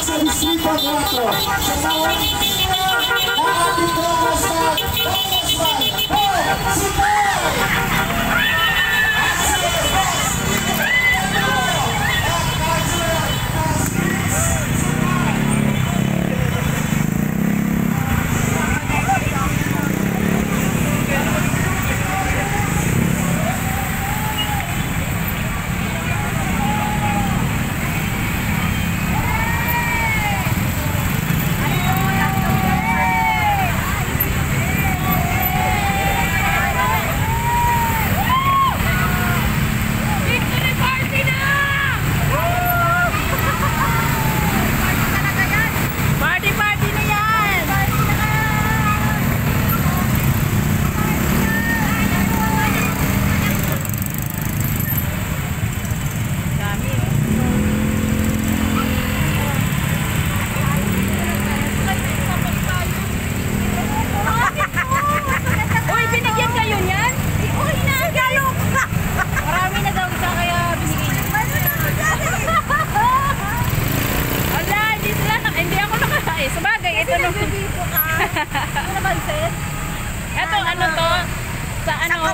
sa Distrito 4. Sa tawag ang ating programa sa Ito ano to? Sa ano?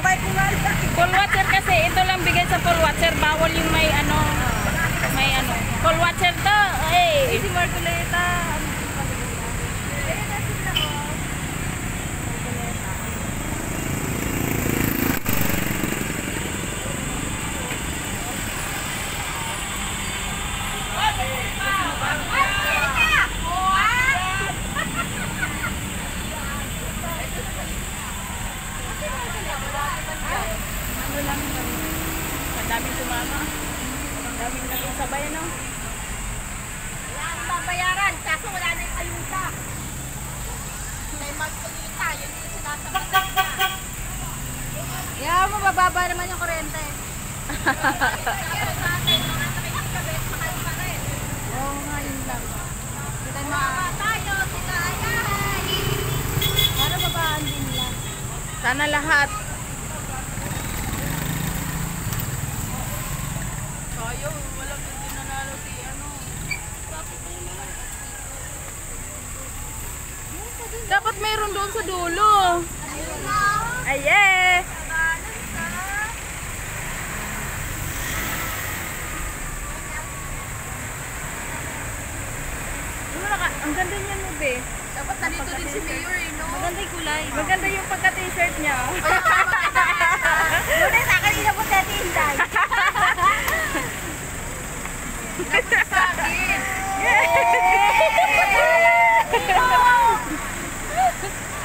Cold water kasi ito lang bigay sa cold water, bawal yung may ano. Cold water to. Eh, si Marcoleta. Daming sumama. Daming nag-usabay, ano? Wala ang babayaran, kaso wala na yung ayuda. May magkulita, yun yung sinasabitan niya. Yeah, mabababa naman yung kurente. Oo nga, yun lang. Kita mo. Tayo, sila ayay. Para babaan din nila. Sana lahat. Ayaw, walang hindi nanalo si ano. Dapat mayroon doon sa dulo. Ayun na. Aye! Ang ganda niya, Nube. Dapat nandito din si Mayor eh, no? Maganda yung kulay. Maganda yung pagka-t-shirt niya. Muna sa akin, hindi na po tatinday. Sakit!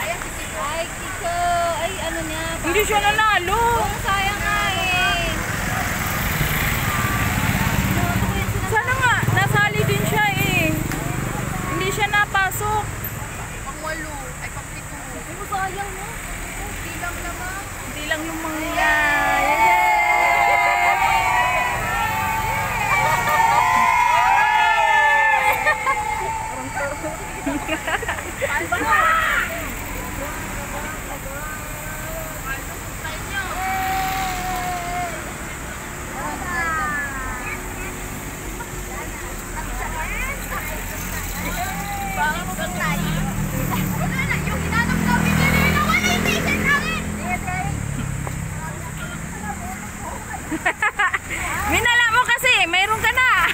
Ayan si Kiko. Ay, Kiko. Ay, ano niya? Hindi siya nanalo. Oo, sayang nga eh. Sana nga, nasali din siya eh. Hindi siya napasok. Pang-walo. Ay, pang-pito. Ay, sayang no? Hindi lang naman. Hindi lang yung mangyayari. Minala mo kasi, mayroon ka na.